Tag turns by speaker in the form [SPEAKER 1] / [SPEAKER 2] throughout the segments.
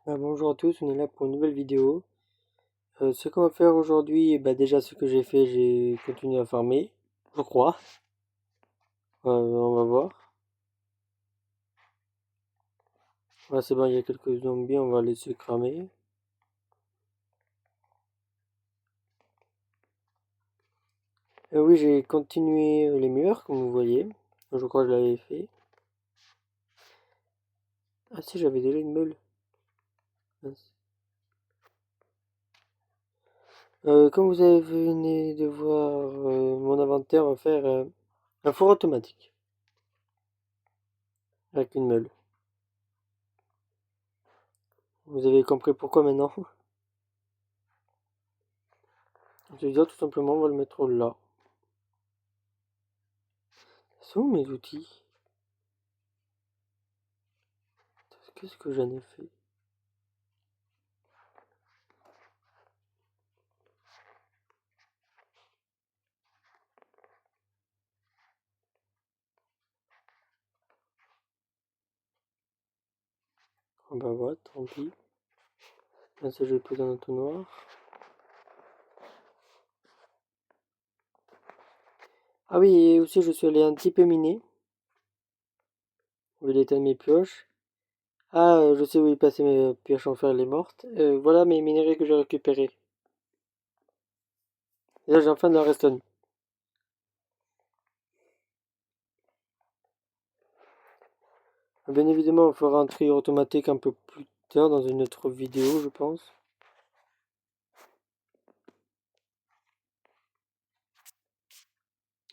[SPEAKER 1] Bonjour à tous, on est là pour une nouvelle vidéo. Ce qu'on va faire aujourd'hui, déjà ce que j'ai fait, j'ai continué à farmer, je crois. On va voir. C'est bon, il y a quelques zombies, on va laisser cramer. Oui, j'ai continué les murs, comme vous voyez. Je crois que je l'avais fait. Ah si, j'avais déjà une meule. Mince. Comme vous avez venez de voir mon inventaire, on va faire un four automatique avec une meule. Vous avez compris pourquoi maintenant? Je veux dire, tout simplement, on va le mettre là. C'est où mes outils? Qu'est-ce que j'en ai fait? Ah bah ouais, tant pis. Là, ça, je vais poser un entonnoir. Ah oui, et aussi, je suis allé un petit peu miner. Où il était mes pioches. Ah, je sais où il passait mes pioches en fer, les mortes. Voilà mes minerais que j'ai récupérés. Et là, j'ai enfin de la redstone. Bien évidemment, on fera un tri automatique un peu plus tard dans une autre vidéo, je pense.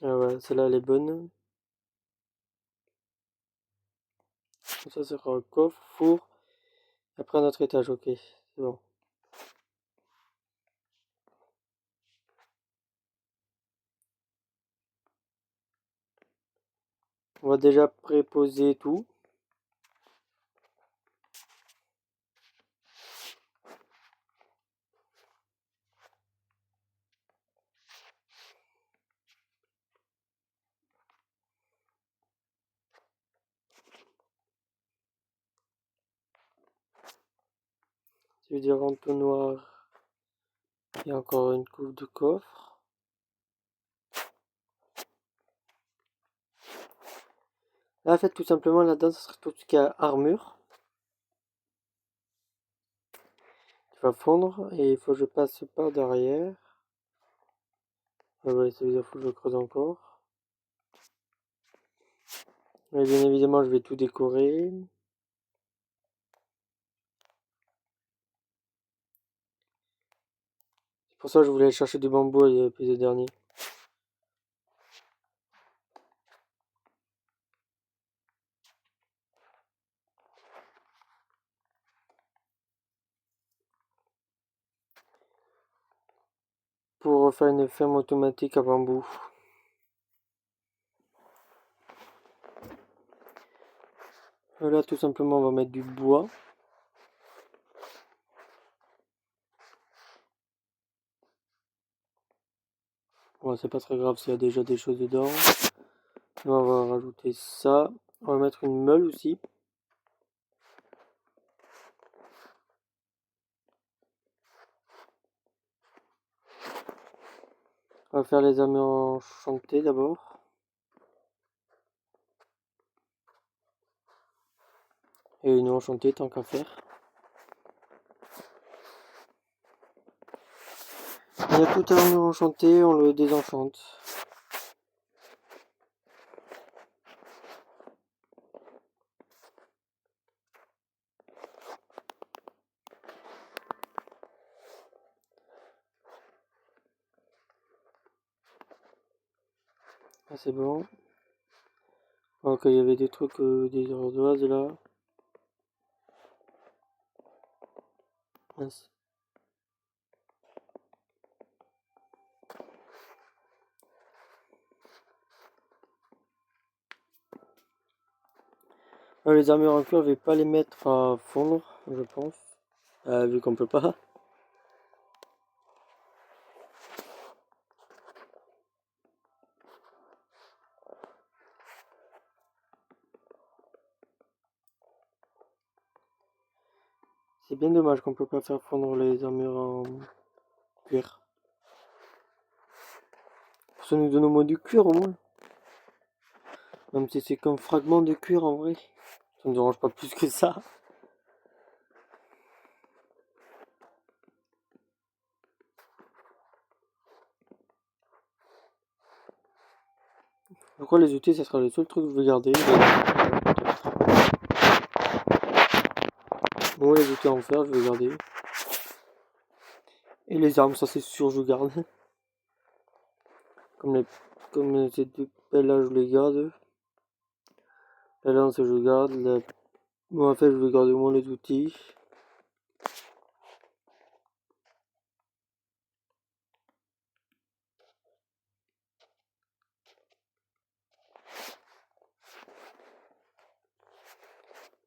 [SPEAKER 1] Ah ouais, celle-là, elle est bonne. Ça sera un coffre, four. Après, un autre étage, ok. C'est bon. On va déjà préposer tout. Ça veut dire entonnoir. Et encore une couche de coffre. Là, en fait, tout simplement, là-dedans, ce serait tout ce qui a armure. Qui va fondre. Et il faut que je passe par derrière. Ah ouais, ça veut dire qu'il faut que je creuse encore. Et bien évidemment, je vais tout décorer. C'est pour ça que je voulais aller chercher du bambou l'épisode dernier. Pour faire une ferme automatique à bambou. Là, tout simplement, on va mettre du bois. Bon, c'est pas très grave s'il y a déjà des choses dedans. Là, on va rajouter ça. On va mettre une meule aussi. On va faire les armures enchantées d'abord. Et une enchantée tant qu'à faire. Il y a tout armure enchantée, on le désenchante. Ah, c'est bon. Ok, il y avait des trucs, des ardoises là. Mince. Les armures en cuir, je vais pas les mettre à fondre, je pense. Vu qu'on peut pas. C'est bien dommage qu'on peut pas faire fondre les armures en cuir. Ça nous donne au moins du cuir au moins. Même si c'est comme fragment de cuir en vrai. Ça ne dérange pas plus que ça. Je crois les outils, ça sera le seul truc que je vais garder. Bon, les outils en fer, je vais garder. Et les armes, ça c'est sûr, je garde. Comme ces deux pelles là, je les garde. La lance, je garde. Bon, en fait, je vais garder au moins les outils.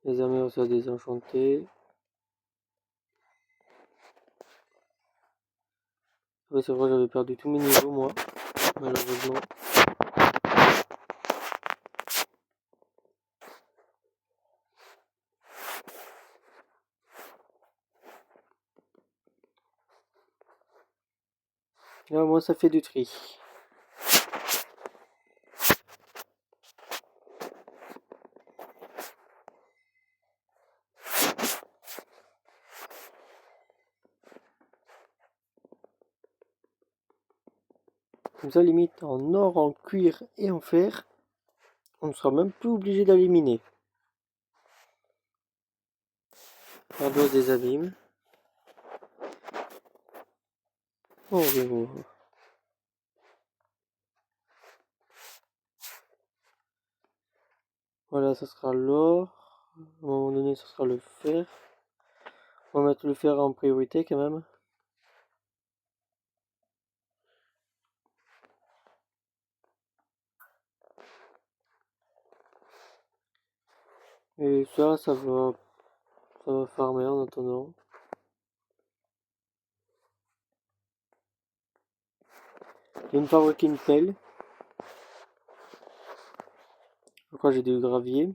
[SPEAKER 1] Les armures, ça désenchanté. Ouais, c'est vrai, j'avais perdu tous mes niveaux, moi, malheureusement. Là, moi, ça fait du tri. Comme ça, limite, en or, en cuir et en fer, on ne sera même plus obligé d'éliminer. Ardoise des abîmes. Oh, oui, oui. Voilà, ça sera l'or. À un moment donné, ça sera le fer. On va mettre le fer en priorité quand même. Et ça va farmer en attendant. Je vais me fabriquer une pelle. Je crois que j'ai du gravier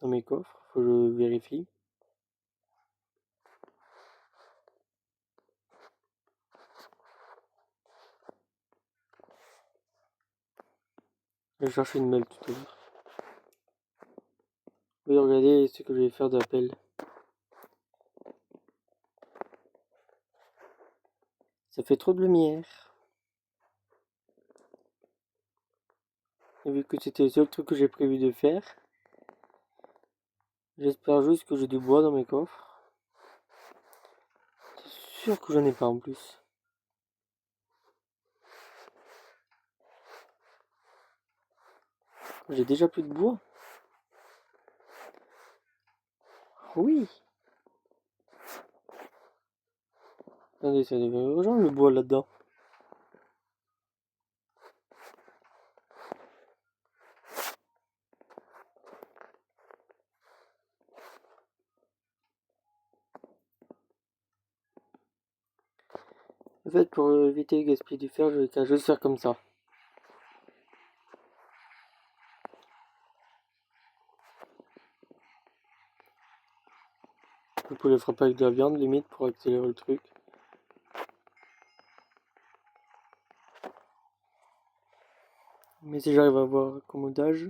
[SPEAKER 1] dans mes coffres. Faut que je vérifie. Je vais chercher une mêle tout à l'heure. Oui, regardez ce que je vais faire de la pelle. Ça fait trop de lumière. Et vu que c'était le seul truc que j'ai prévu de faire, j'espère juste que j'ai du bois dans mes coffres. C'est sûr que j'en ai pas en plus. J'ai déjà plus de bois. Oui. Attendez, ça devait rejoindre le bois là-dedans. En fait, pour éviter le gaspillage du fer, je vais juste faire comme ça. Vous pouvez le frapper avec de la viande, limite, pour accélérer le truc. Mais si j'arrive à avoir accommodage,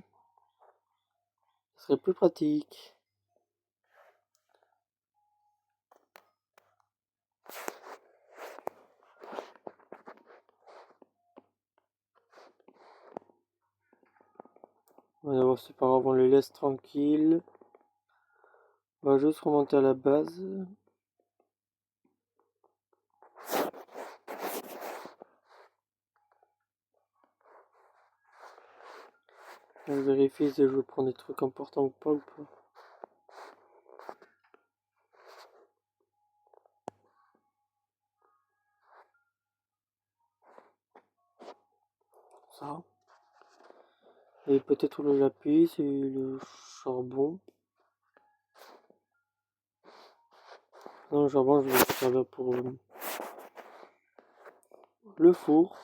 [SPEAKER 1] ce serait plus pratique. On va voir, c'est pas grave, on les laisse tranquilles. On va juste remonter à la base. Je vérifie si je veux prendre des trucs importants ou pas. Ça. Et peut-être le lapis et le charbon. Non, le charbon, je vais le servir pour le four.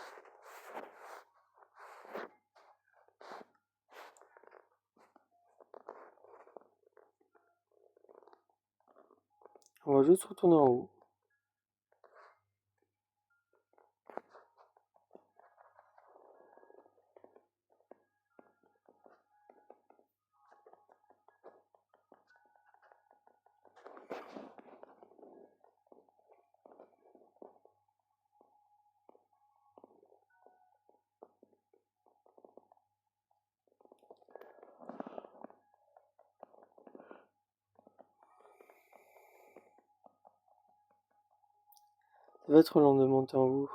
[SPEAKER 1] On va juste retourner en haut. Ça va être long de monter en haut.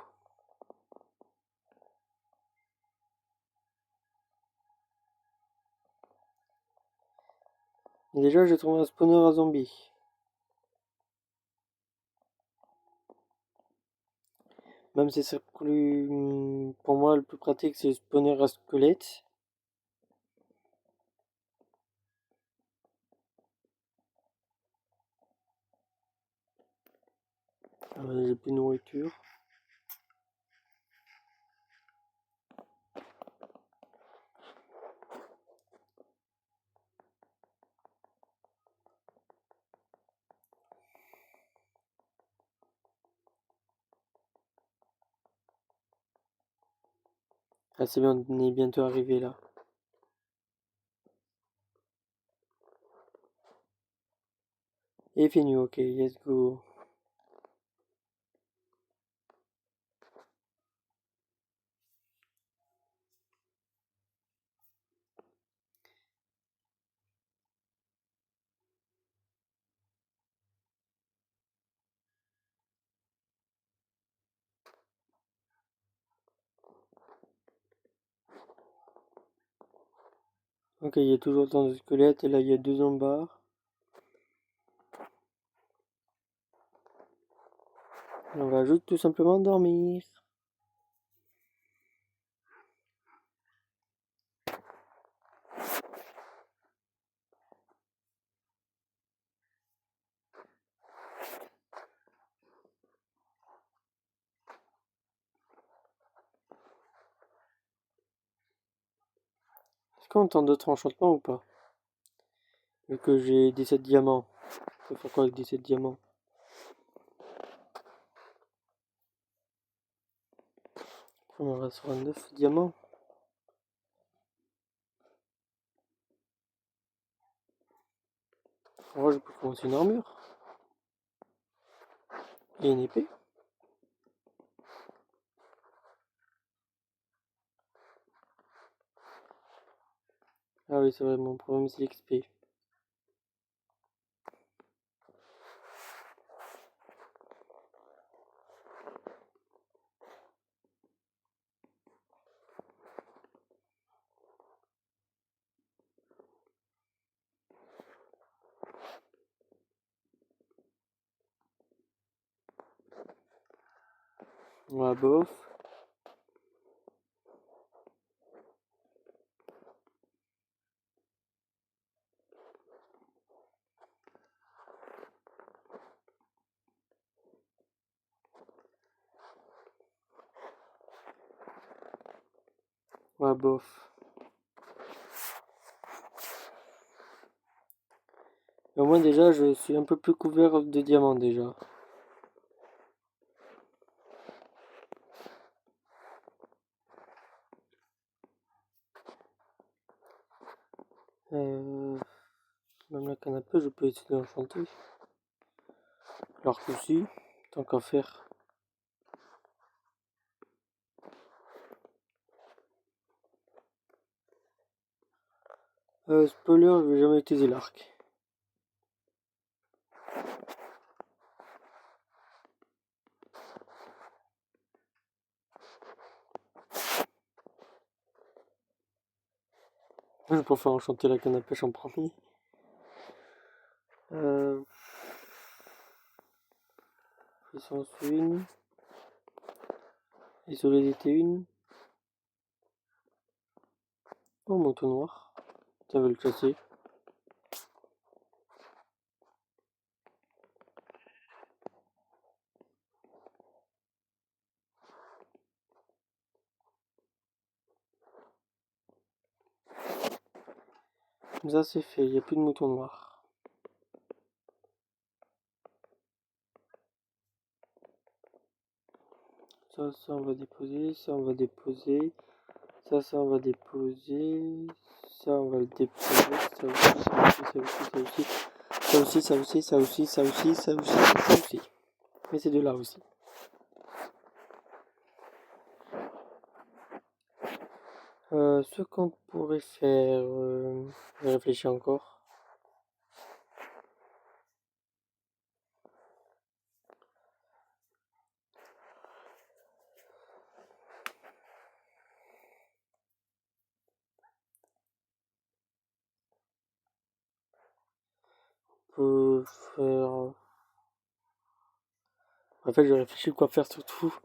[SPEAKER 1] Et déjà, j'ai trouvé un spawner à zombies. Même si c'est plus... Pour moi, le plus pratique, c'est le spawner à squelette. J'ai plus de nourriture. Ah, c'est bien, on est bientôt arrivé là. Et fini, ok, let's go. Ok, il y a toujours autant de squelettes et là il y a 2 en bas. On va juste tout simplement dormir. Est-ce qu'on tente d'autres enchantements ou pas? Vu que j'ai 17 diamants. Je peux faire quoi avec 17 diamants? On en restera 9 diamants. En vrai, je peux commencer une armure. Et une épée. Ah oui, c'est vrai, mon problème c'est l'XP. Ouais, bof. Ouais, bof. Mais au moins déjà, je suis un peu plus couvert de diamants déjà. Même la canne à pêche, je peux essayer d'enchanter. Alors que si, tant qu'à faire. Spoiler, je vais jamais utiliser l'arc. Je préfère enchanter la canne à pêche en premier. Puissance 1. Et solidité 1. Oh, moto noir. Ça veut le chasser. Comme ça, c'est fait. Il n'y a plus de mouton noir. Ça on va déposer, ça on va déposer, ça on va déposer, ça on va le déposer, ça aussi, ça aussi, ça aussi, ça aussi, ça aussi, ça aussi, ça aussi. Mais ces deux-là aussi. Ce qu'on pourrait faire, je réfléchis encore. On peut faire... En fait, je réfléchis quoi faire surtout.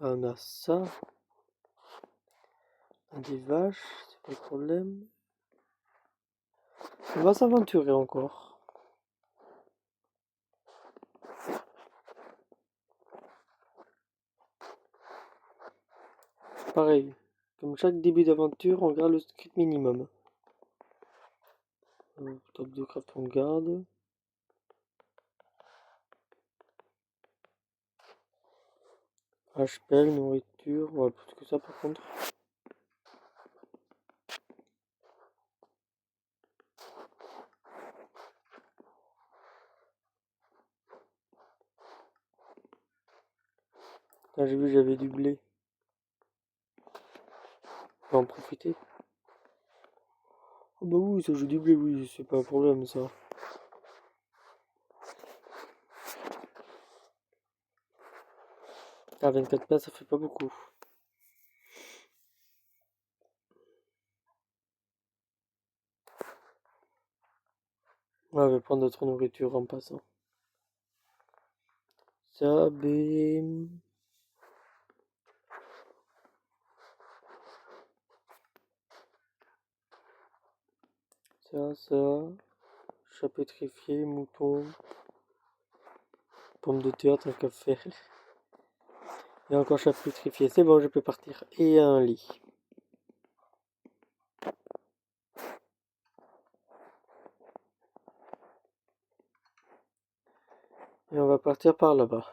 [SPEAKER 1] On a ça. On a des vaches, c'est pas le problème. On va s'aventurer encore. Pareil, comme chaque début d'aventure, on garde le strict minimum. Top de craft, on garde. HP, nourriture, ouais, plus que ça par contre. Là, j'ai vu, j'avais du blé. On va en profiter. Oh bah oui, ça joue du blé, oui, c'est pas un problème ça. Ah, 24 places, ça fait pas beaucoup. Ouais, on va prendre notre nourriture en passant. Ça, bim. Ça. Chat pétrifié, mouton. Pomme de terre, tant qu'à faire. Et encore chat pétrifié, c'est bon, je peux partir. Et un lit. Et on va partir par là-bas.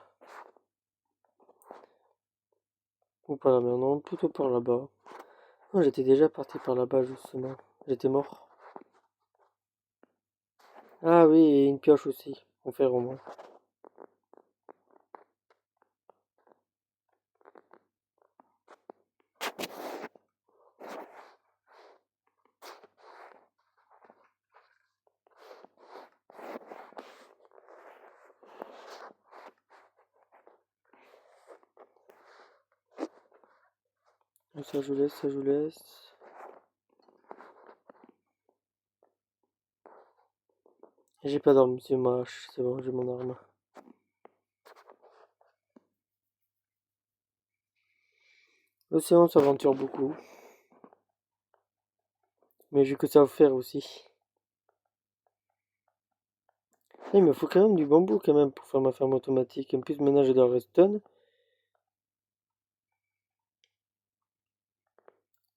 [SPEAKER 1] Ou par là-bas, non, plutôt par là-bas. Non, j'étais déjà parti par là-bas, justement. J'étais mort. Ah oui, et une pioche aussi. On fait au moins. Ça, je laisse, ça, je laisse. J'ai pas d'arme, c'est moche, c'est bon, j'ai mon arme. L'océan s'aventure beaucoup. Mais j'ai que ça à faire aussi. Il me faut quand même du bambou quand même pour faire ma ferme automatique. En plus maintenant j'ai de la redstone.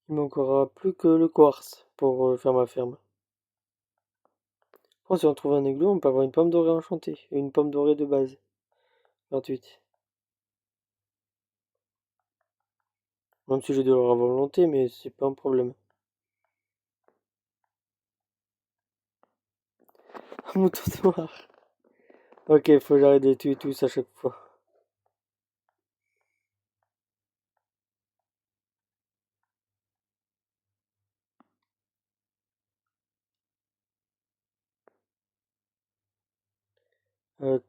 [SPEAKER 1] Il me manquera plus que le quartz pour faire ma ferme. Bon, si on trouve un igloo, on peut avoir une pomme dorée enchantée. Et une pomme dorée de base. Gratuite. Même si j'ai de l'or à volonté, mais c'est pas un problème. Un mouton noir. Ok, faut que j'arrête de tuer tous à chaque fois.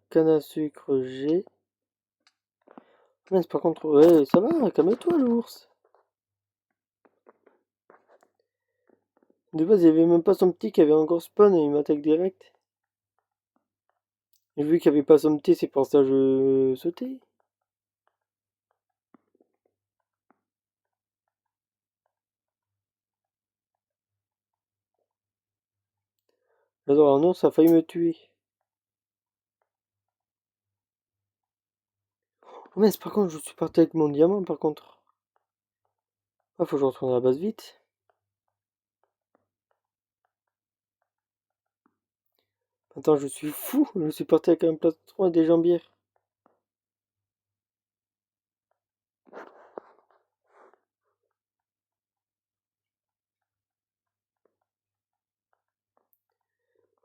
[SPEAKER 1] Canne à sucre, j'ai. Mais par contre, ouais, ça va, calme-toi l'ours. De base, il y avait même pas son petit qui avait encore spawn et il m'attaque direct. Et vu qu'il n'y avait pas son petit, c'est pour ça que je sautais. J'adore, un ours a failli me tuer. Oh mince, par contre, je suis parti avec mon diamant, par contre. Ah, faut que je retourne à la base vite. Attends, je suis fou. Je suis parti avec un plastron et des jambières.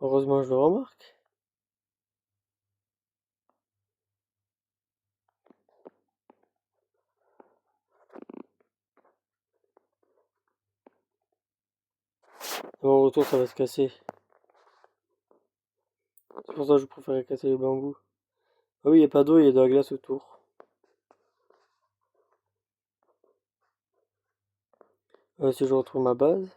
[SPEAKER 1] Heureusement, je le remarque. Et au retour, ça va se casser. C'est pour ça que je préfère casser les bambous. Ah oui, il n'y a pas d'eau, il y a de la glace autour. Si je retrouve ma base.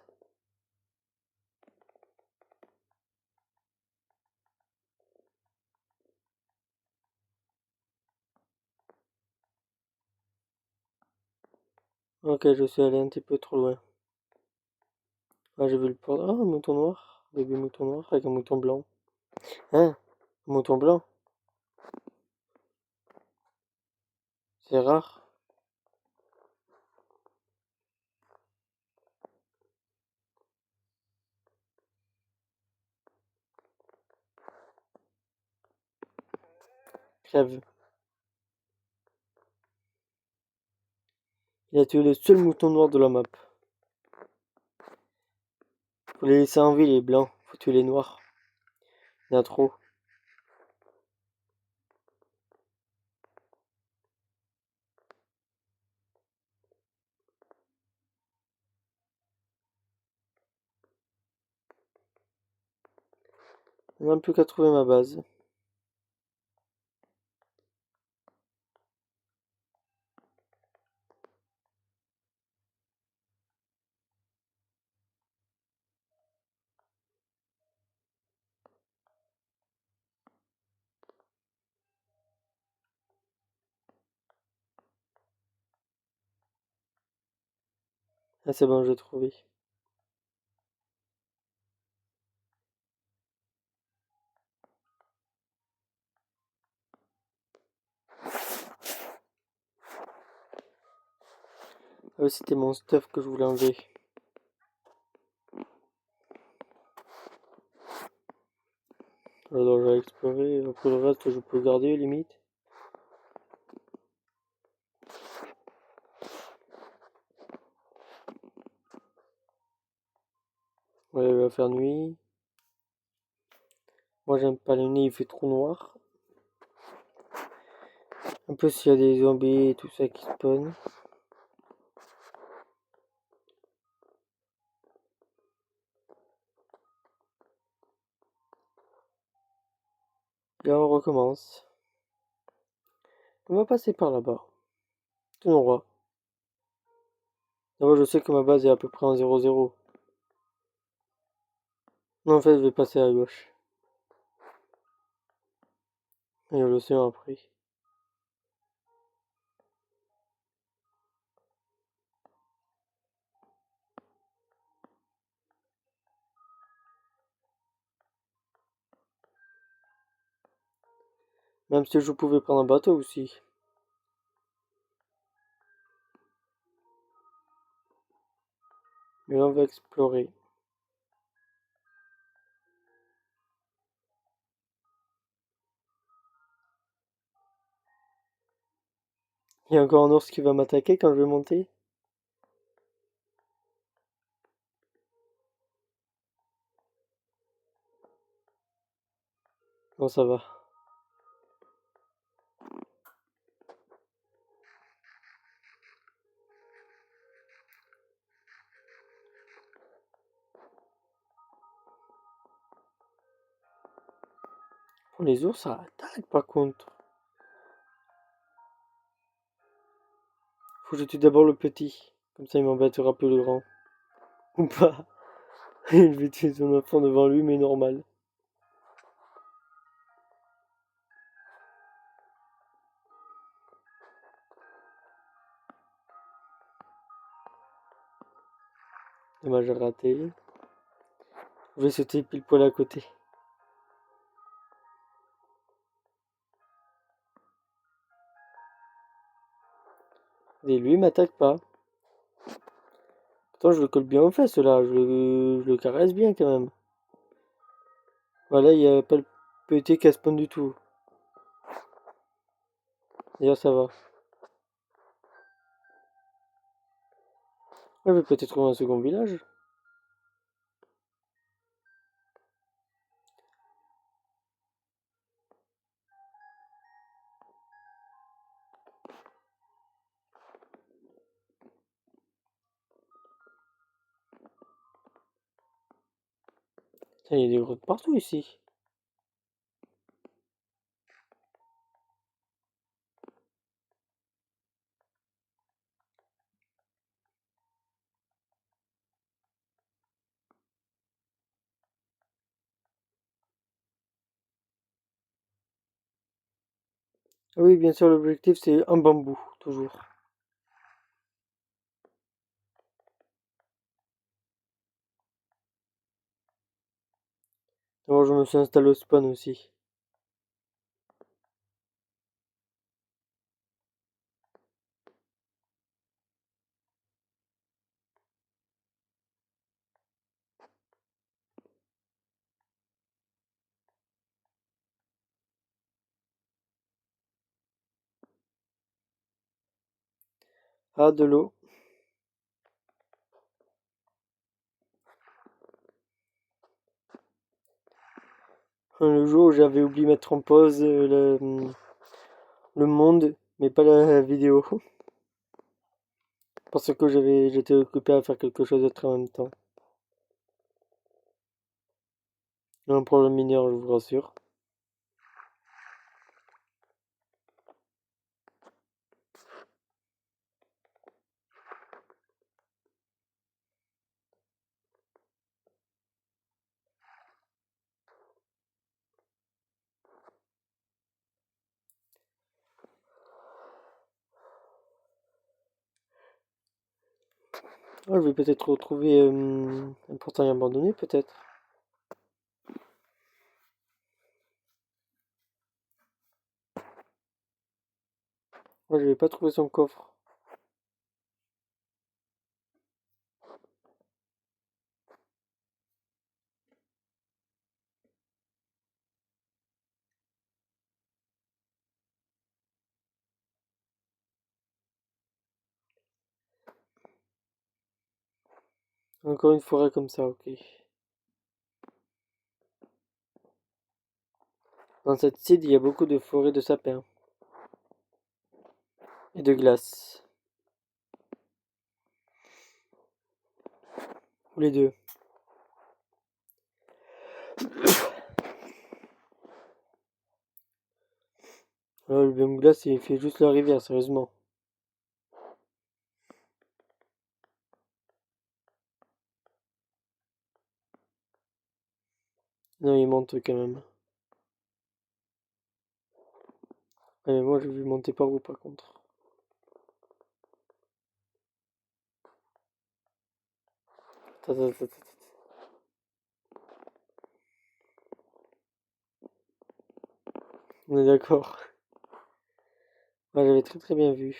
[SPEAKER 1] Ok, je suis allé un petit peu trop loin. Ah, j'ai vu le port. Ah, un mouton noir. Bébé mouton noir avec un mouton blanc. Hein? Un mouton blanc? C'est rare. Crève. Il a tué le seul mouton noir de la map. Faut les laisser en vie, les blancs. Faut tuer les noirs. Il y en a trop. Il n'y a plus qu'à trouver ma base. Ah, c'est bon, j'ai trouvé. Ah oui, c'était mon stuff que je voulais enlever. Alors, j'ai exploré. Après le reste, je peux garder, limite. Ouais, il va faire nuit. Moi, j'aime pas la nuit, il fait trop noir. Un peu s'il y a des zombies et tout ça qui spawn. Là, on recommence. On va passer par là-bas. Tout droit. D'abord, je sais que ma base est à peu près en 0-0. Non, en fait, je vais passer à gauche. Il y a l'océan après. Même si je pouvais prendre un bateau aussi. Mais là, on va explorer. Il y a encore un ours qui va m'attaquer quand je vais monter. Non, ça va. Pour les ours, ça attaque par contre. Faut que je tue d'abord le petit. Comme ça, il m'embêtera plus le grand. Ou pas. Il va tuer son enfant devant lui, mais normal. Dommage raté. Je vais sauter pile poil à côté. Et lui, il m'attaque pas. Pourtant, je le colle bien aux fesses là. Je le caresse bien quand même. Voilà, il n'y a pas le petit qui spawn du tout. D'ailleurs, ça va. Ah, je vais peut-être trouver un second village. Tiens, il y a des grottes partout ici. Ah oui, bien sûr, l'objectif c'est un bambou, toujours. Alors je me suis installé au spawn aussi. Ah, de l'eau. Le jour où j'avais oublié de mettre en pause le monde, mais pas la vidéo. Parce que j'étais occupé à faire quelque chose d'autre en même temps. Un problème mineur, je vous rassure. Ah, je vais peut-être retrouver un portail abandonné, peut-être. Moi, je vais pas trouver son coffre. Encore une forêt comme ça, ok. Dans cette site, il y a beaucoup de forêts de sapins et de glace. Ou les deux. Le biome glace, il fait juste la rivière, sérieusement. Non, il monte quand même. Ah, mais moi, je vais monter par où, par contre? Attends, attends, attends, attends. On est d'accord. Moi, j'avais très très bien vu.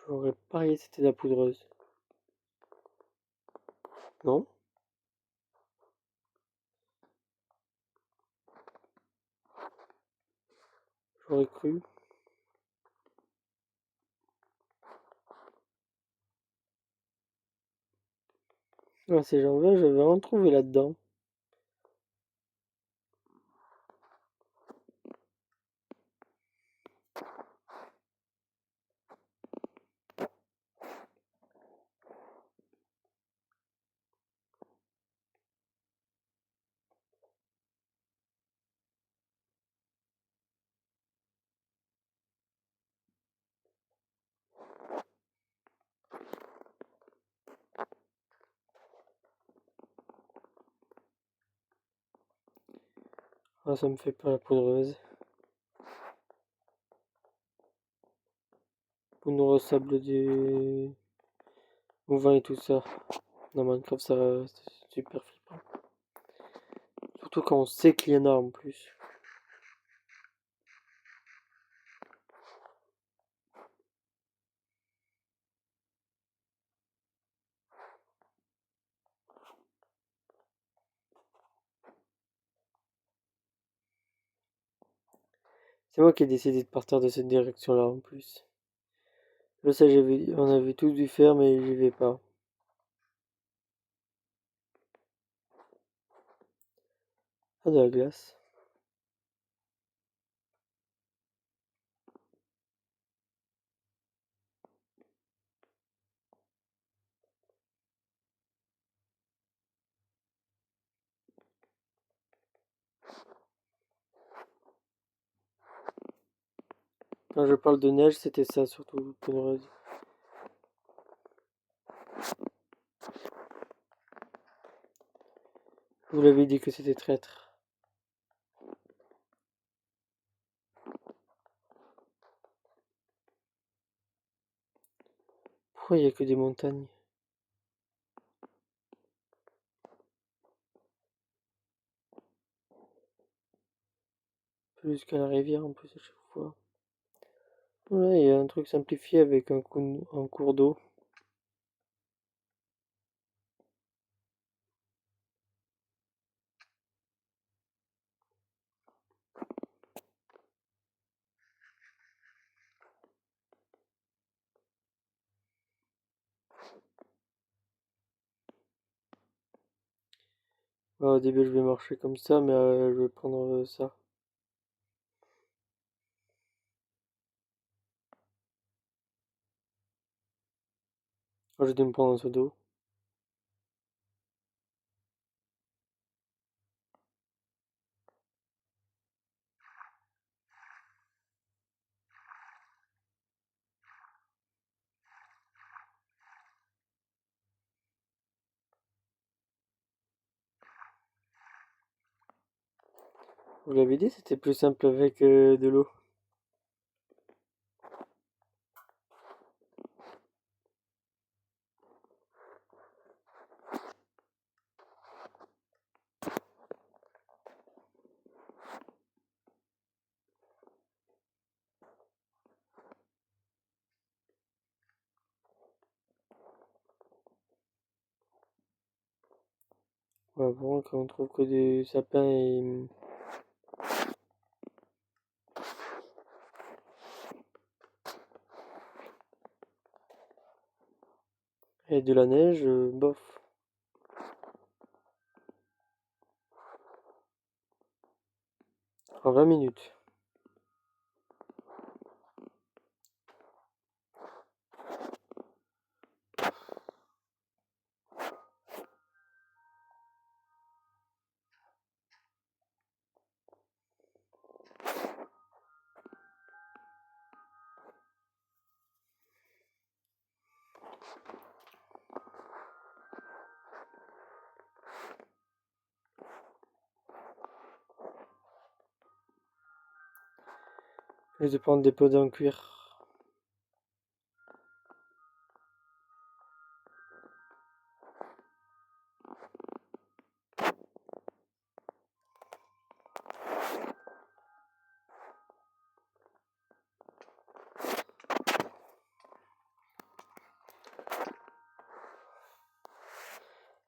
[SPEAKER 1] J'aurais parié que c'était de la poudreuse. Non? J'aurais cru. Ah, ces gens-là, j'avais rien trouvé là-dedans. Ah, ça me fait pas la poudreuse. Poudre sable du... au vin et tout ça. Dans Minecraft, ça c'est super flippant. Surtout quand on sait qu'il y en a en plus. C'est moi qui ai décidé de partir de cette direction-là en plus. Je sais, on avait tous dû faire, mais j'y vais pas. Ah, de la glace. Quand je parle de neige, c'était ça surtout, Penrose. Vous l'avez dit que c'était traître. Pourquoi il n'y a que des montagnes? Plus qu'à la rivière en plus à chaque fois. Ouais, il y a un truc simplifié avec un cours d'eau. Ouais, au début, je vais marcher comme ça, mais je vais prendre ça. Je vais me prendre un seau d'eau. Vous l'avez dit, c'était plus simple avec de l'eau. Ouais, bon, quand on trouve que des sapins et de la neige, bof. En 20 minutes. Je vais prendre des pots en cuir.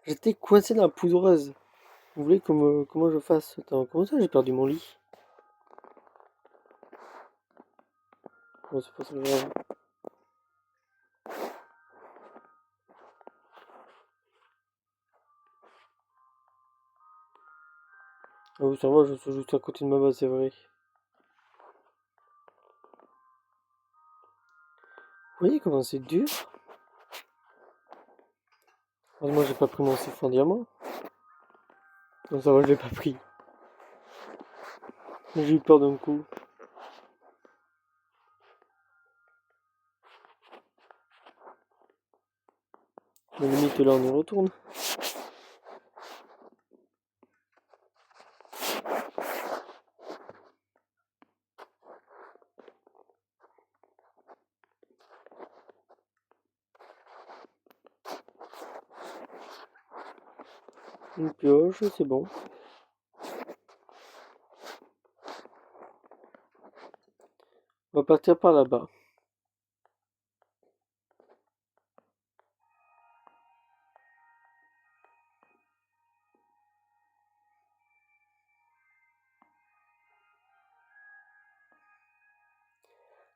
[SPEAKER 1] J'étais coincé dans la poudreuse. Vous voulez comment je fasse? Attends, comment ça j'ai perdu mon lit? Bon, c'est pas ça grave. Ah oui, ça va, je suis juste à côté de ma base, c'est vrai. Vous voyez comment c'est dur? Moi j'ai pas pris mon siphon diamant. Non, ça va, je l'ai pas pris. J'ai eu peur d'un coup. Mais limite là on y retourne. Une pioche, c'est bon. On va partir par là-bas.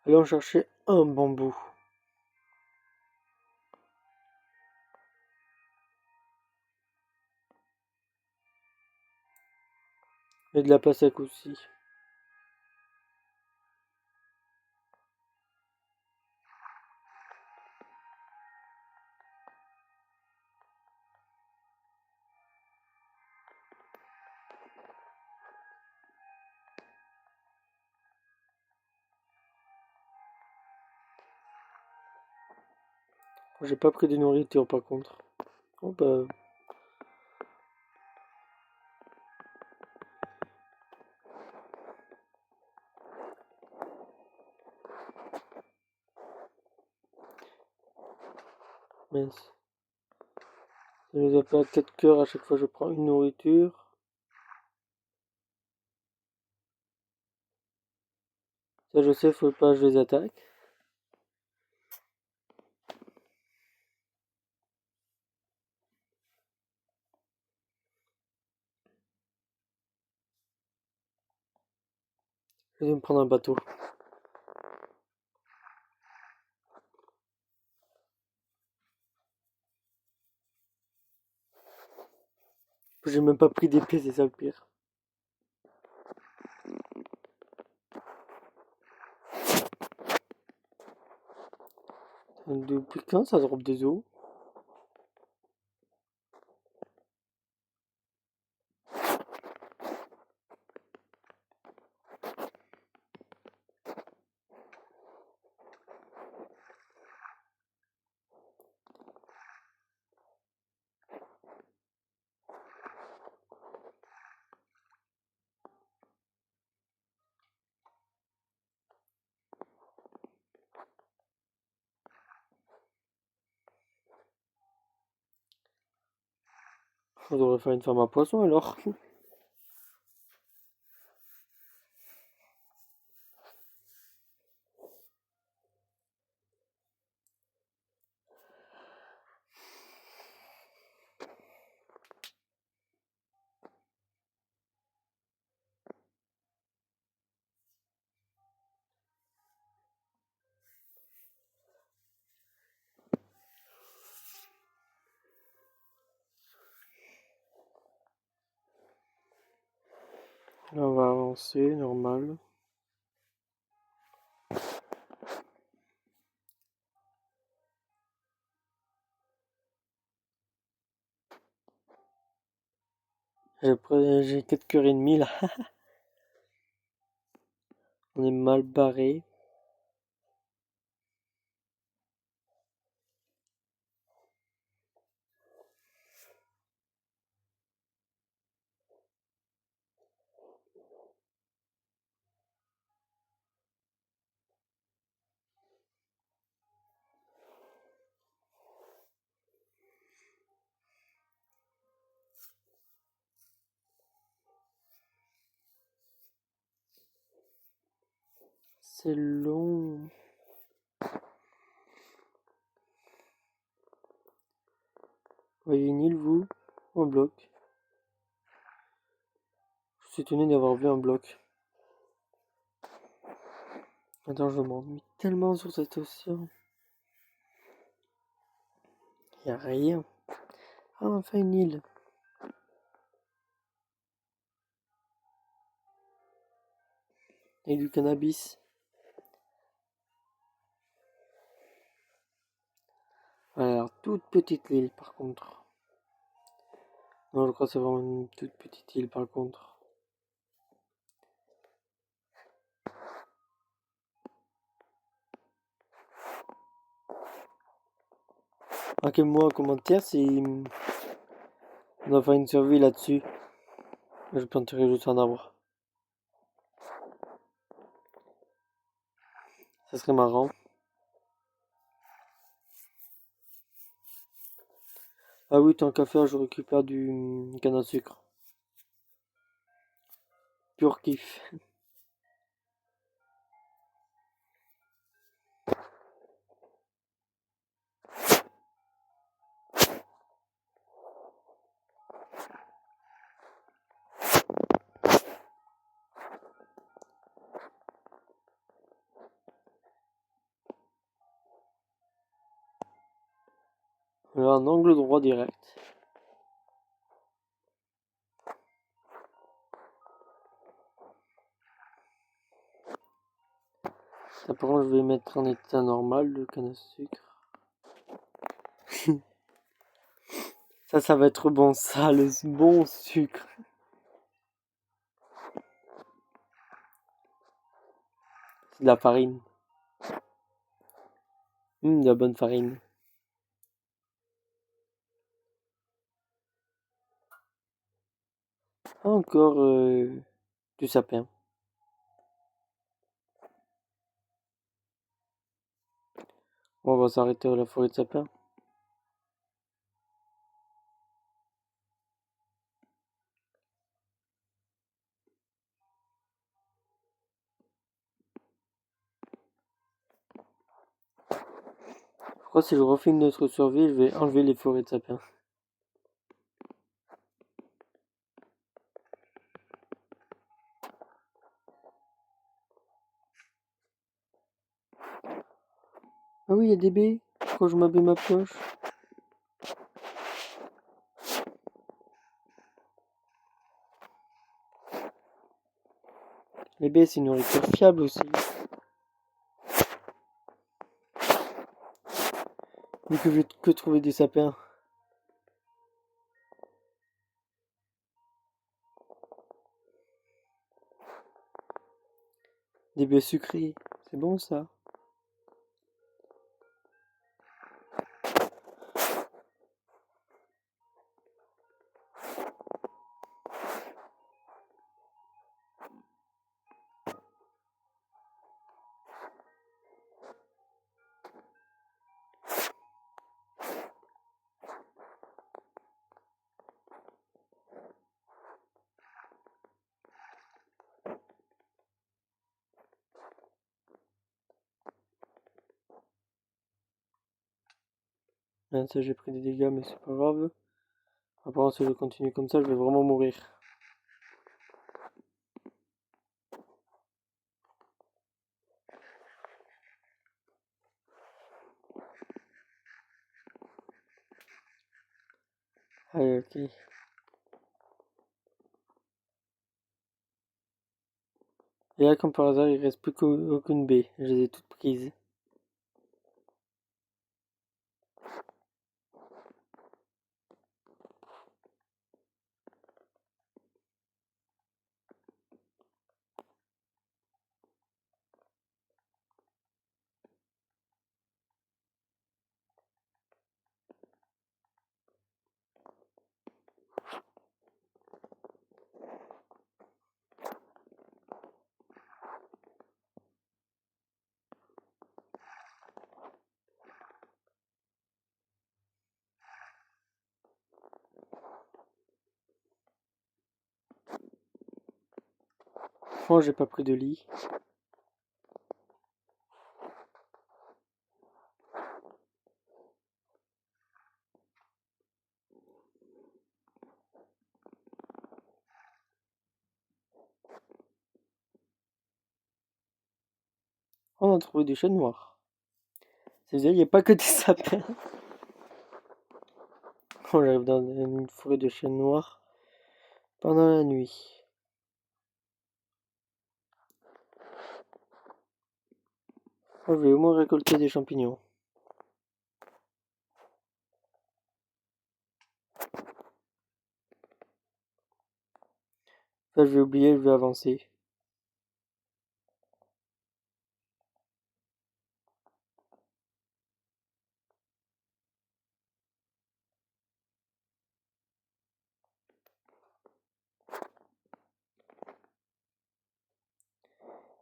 [SPEAKER 1] Allons chercher un bambou. Et de la passac aussi. J'ai pas pris de nourriture par contre. Oh bah. Mince. Ça nous a pas 4 cœurs à chaque fois que je prends une nourriture. Ça je sais, faut pas que je les attaque. Je vais me prendre un bateau. J'ai même pas pris d'épée, c'est ça le pire. Depuis quand ça drop des os? On devrait faire une ferme à poissons alors. Là on va avancer, normal. J'ai 4 cœurs et demi là. On est mal barré. C'est long. Vous voyez une île, vous? Un bloc. Je suis étonné d'avoir vu un bloc. Attends, je m'ennuie tellement sur cet océan. Y a rien. Ah, enfin une île. Et du cannabis. Alors, toute petite île par contre. Non, je crois que c'est vraiment une toute petite île par contre. Marquez-moi un commentaire si on va faire une survie là-dessus. Je planterai juste un arbre. Ça serait marrant. Ah oui, tant qu'à faire, je récupère du canne à sucre. Pur kiff. Voilà, un angle droit direct. Après, je vais mettre en état normal le canne à sucre. Ça va être bon, ça, le bon sucre. C'est de la farine. De la bonne farine. Encore du sapin. On va s'arrêter à la forêt de sapin. Je crois que si je refais une autre survie, je vais enlever les forêts de sapin. Ah oui, il y a des baies. Quand je m'abîme ma pioche. Les baies, c'est une nourriture fiable aussi. Vu que je vais que trouver des sapins. Des baies sucrées. C'est bon ça. Ah, ça, j'ai pris des dégâts, mais c'est pas grave. Apparemment, si je continue comme ça, je vais vraiment mourir. Allez, ok. Et là, comme par hasard, il reste plus qu'aucune baie. Je les ai toutes prises. Oh, j'ai pas pris de lit. On a trouvé des chênes noirs. Ça veut dire qu'il n'y a pas que des sapins. Oh, j'arrive dans une forêt de chênes noirs pendant la nuit. Oh, je vais au moins récolter des champignons. Ça, je vais oublier, je vais avancer.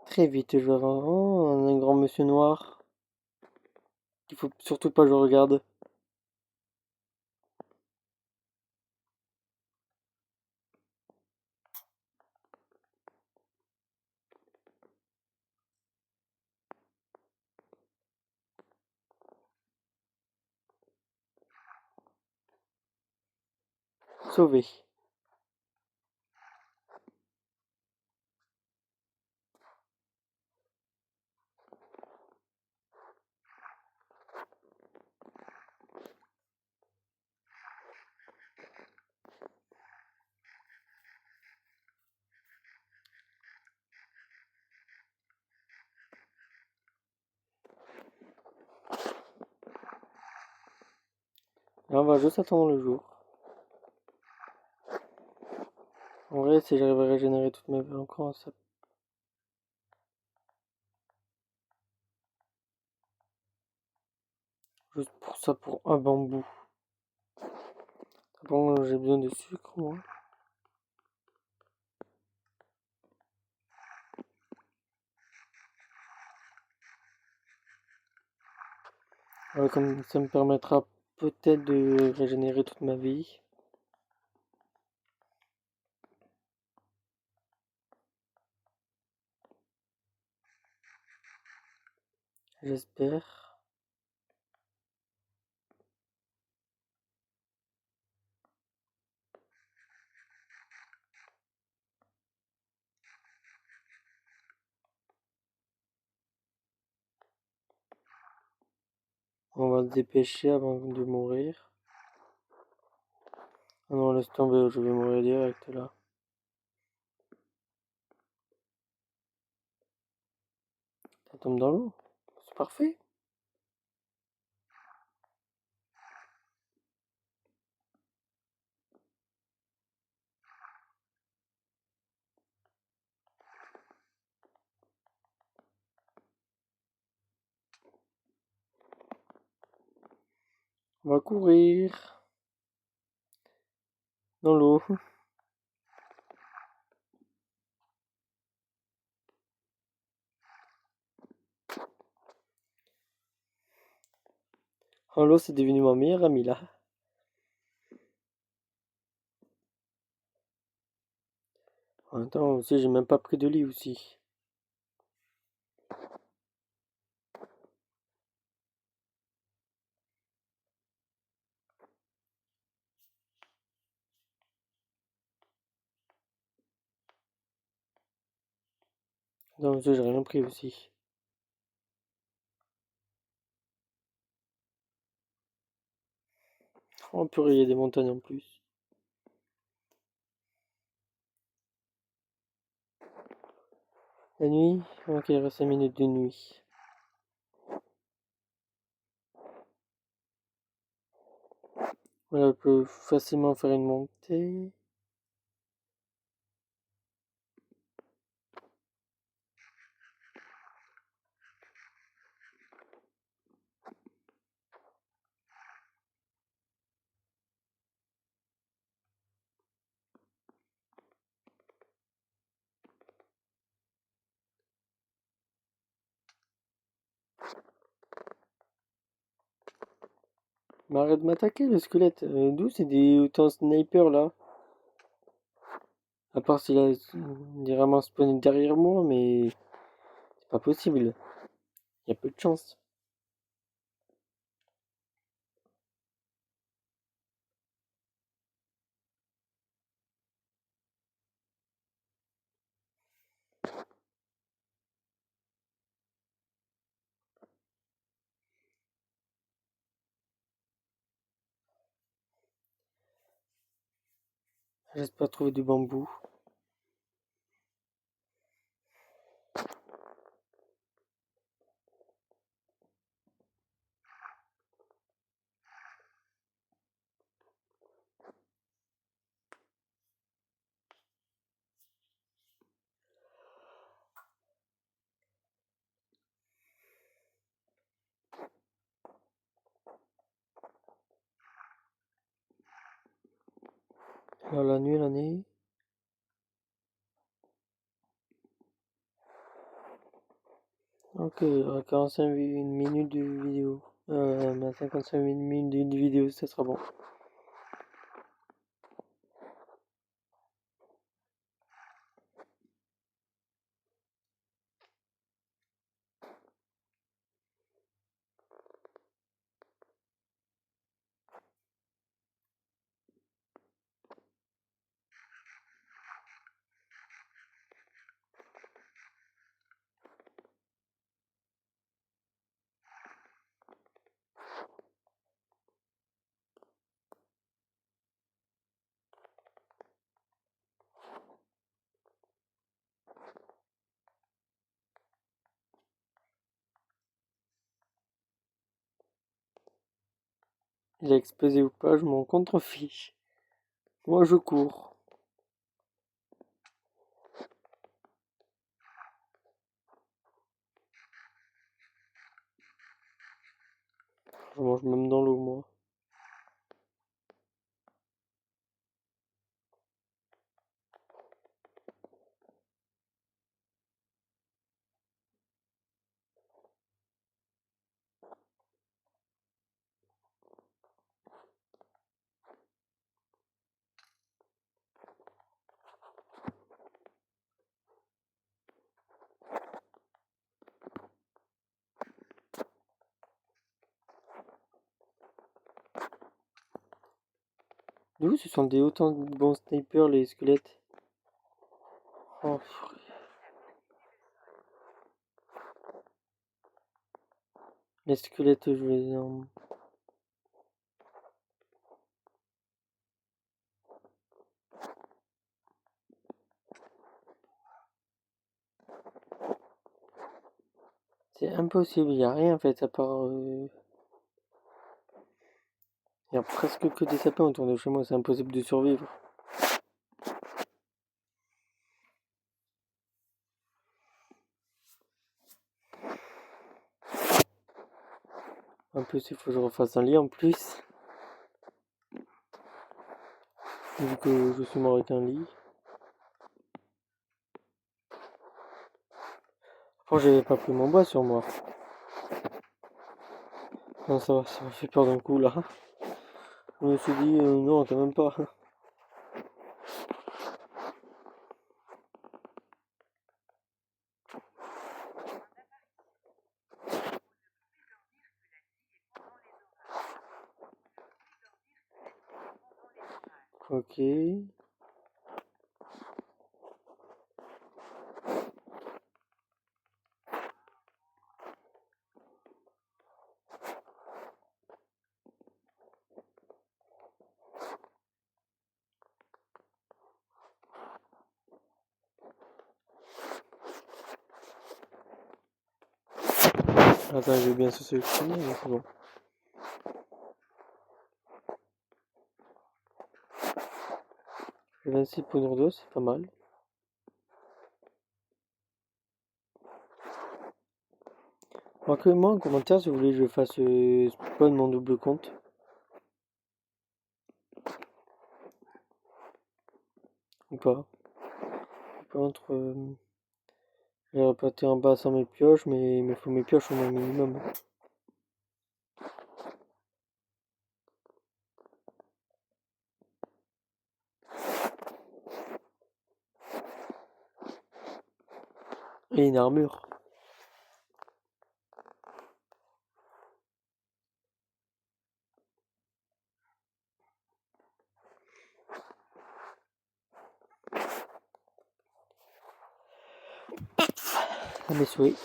[SPEAKER 1] Très vite, je vais avancer. Oh, un grand monsieur noir. Il faut surtout pas que je regarde. sauvé. Là, on va juste attendre le jour. En vrai, si j'arrive à régénérer toute ma vie encore, ça... Juste pour ça, pour un bambou. Bon, j'ai besoin de sucre, moi. Comme ça me permettra peut-être de régénérer toute ma vie. J'espère. On va se dépêcher avant de mourir. Ah non, laisse tomber, je vais mourir direct là. Ça tombe dans l'eau. C'est parfait. On va courir dans l'eau. Oh, l'eau, c'est devenu ma meilleure amie là. En même temps, aussi, j'ai même pas pris de lit aussi. Non, aussi, j'ai rien pris aussi. Oh purée, il y a des montagnes en plus. La nuit? Ok, il reste 5 minutes de nuit. Voilà, je peux facilement faire une montée. Mais arrête de m'attaquer, le squelette. D'où c'est ton sniper là? À part s'il a vraiment spawné derrière moi, mais c'est pas possible. Il y a peu de chance. J'espère trouver du bambou. Alors la nuit, la nuit. Ok, 45 minutes de vidéo. 55 minutes de vidéo, ça sera bon. Il a explosé ou pas, je m'en contrefiche. Moi je cours. Je mange même dans l'eau moi. D'où ce sont des autant de bons snipers les squelettes? Oh, les squelettes je les C'est impossible, il n'y a rien en fait à part... Il y a presque que des sapins autour de chez moi, c'est impossible de survivre. En plus, il faut que je refasse un lit en plus. Vu que je suis mort avec un lit. Après, j'avais pas pris mon bois sur moi. Non, ça m'a fait peur d'un coup là. Je me suis dit, non, quand même pas. Ok. Attends, je vais bien se sélectionner, mais c'est bon. 26 poudres d'eau, c'est pas mal. Marquez-moi en commentaire si vous voulez que je fasse spawn mon double compte. Ou pas. Par contre, j'ai reparti en bas sans mes pioches, mais il me faut mes pioches au moins minimum. Et une armure. Ah mes souhaits.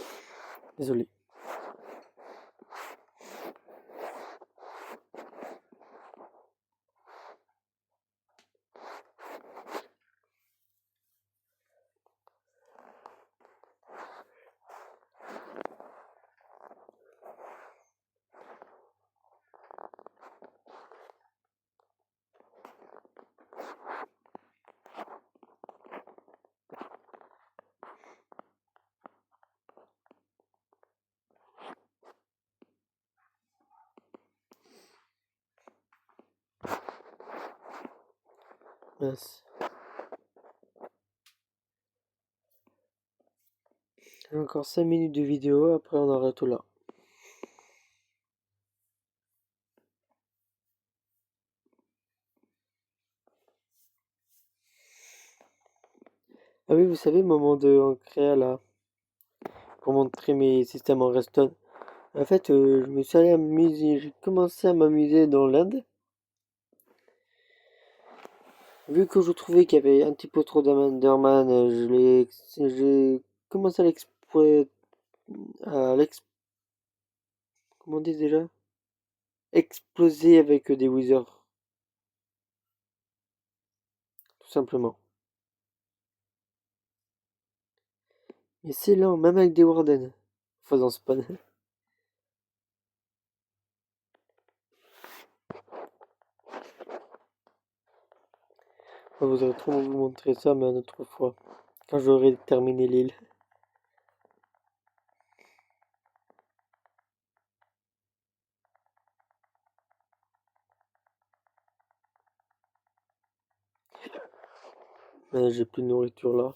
[SPEAKER 1] Désolé. Yes. J'ai encore 5 minutes de vidéo, après on arrête tout là. Ah oui, vous savez, moment de créa là, pour montrer mes systèmes en redstone. En fait, je me suis allé amuser, j'ai commencé à m'amuser dans l'Inde. Vu que je trouvais qu'il y avait un petit peu trop d'Enderman, j'ai commencé à l'exploiter, comment on dit déjà? Exploser avec des withers, tout simplement. Mais c'est lent, même avec des wardens, faisant spawn. Je voudrais trop vous montrer ça, mais une autre fois, quand j'aurai terminé l'île. Mais j'ai plus de nourriture là.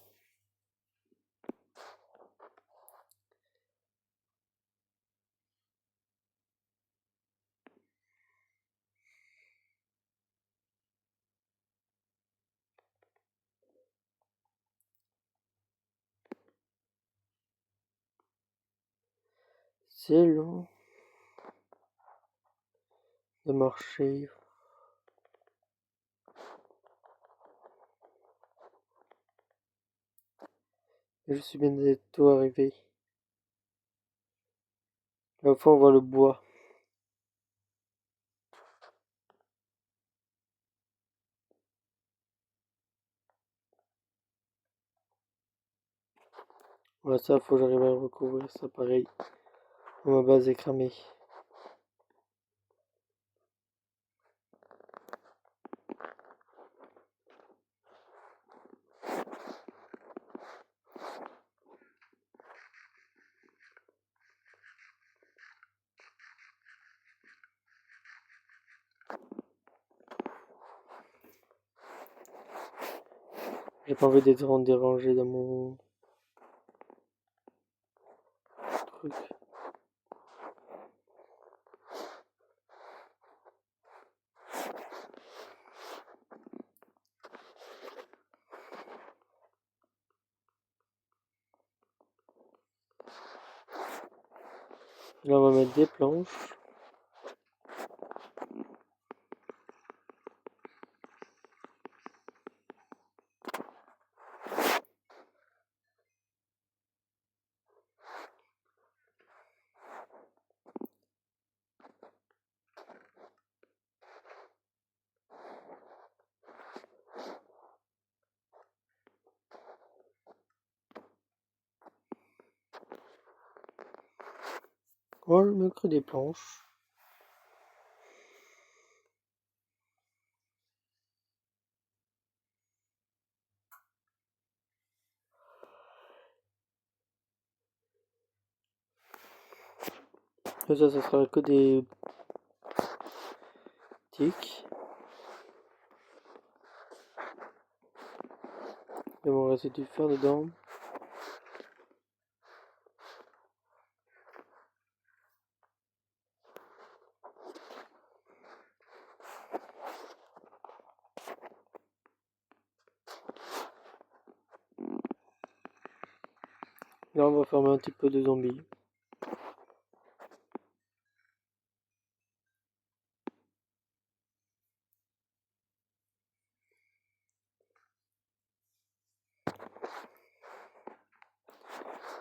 [SPEAKER 1] C'est long de marcher. Je suis bientôt arrivé. Là, au fond, on voit le bois. Ouais, ça, faut que j'arrive à recouvrir ça pareil. Ma base est cramée. J'ai pas envie d'être dérangé dans mon truc. Là, on va mettre des planches. Oh, je me crée des planches. Et ça sera que des tics. Il va me rester du fer dedans. Là, on va fermer un petit peu de zombies.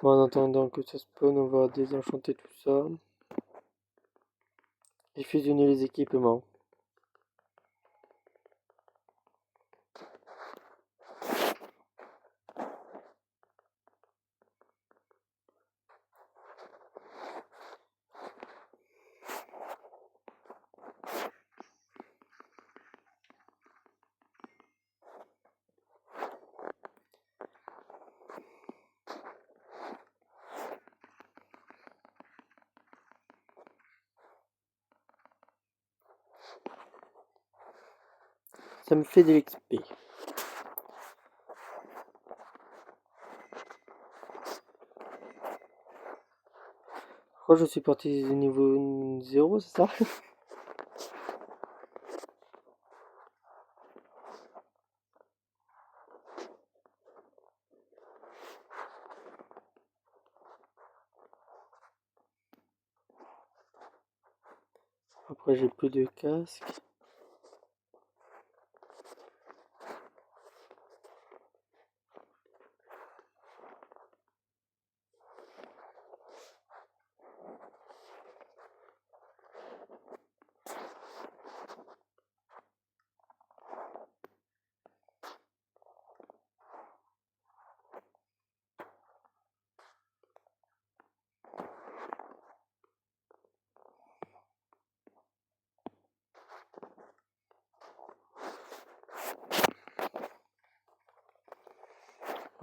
[SPEAKER 1] Bon, en attendant que ça spawn, on va désenchanter tout ça. Et fusionner les équipements. Ça me fait de l'XP. Je crois que je suis parti du niveau 0, c'est ça? Après, j'ai plus de casque.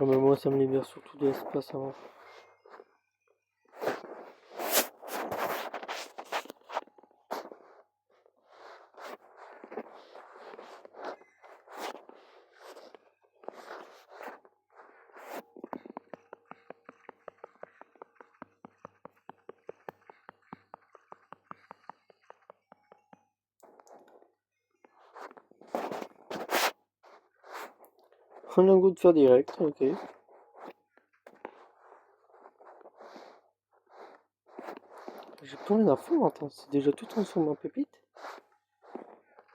[SPEAKER 1] mais moi ça me libère surtout de l'espace avant. On a un goût de faire direct, ok. J'ai plus rien à fond, attends, c'est déjà tout transformé en pépite?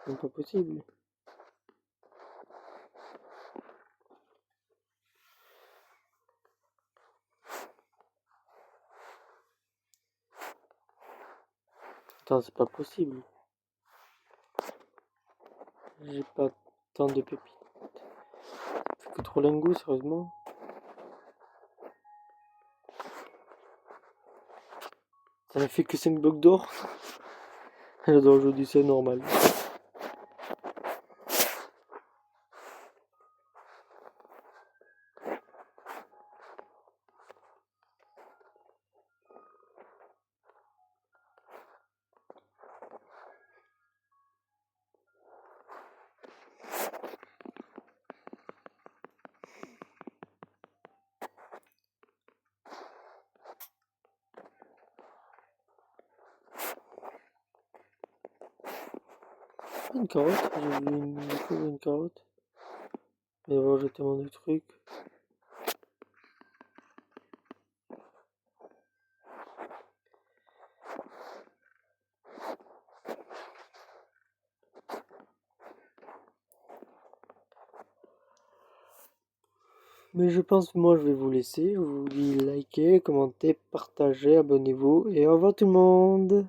[SPEAKER 1] C'est pas possible. Attends, c'est pas possible. J'ai pas tant de pépites. C'est que trop lingots, sérieusement. Ça n'a fait que 5 blocs d'or. J'adore aujourd'hui, c'est normal. Une carotte, j'ai vu une carotte. Mais bon, j'ai tellement de trucs. Mais je pense que moi je vais vous laisser. Je vous dis likez, commentez, partagez, abonnez-vous et au revoir tout le monde.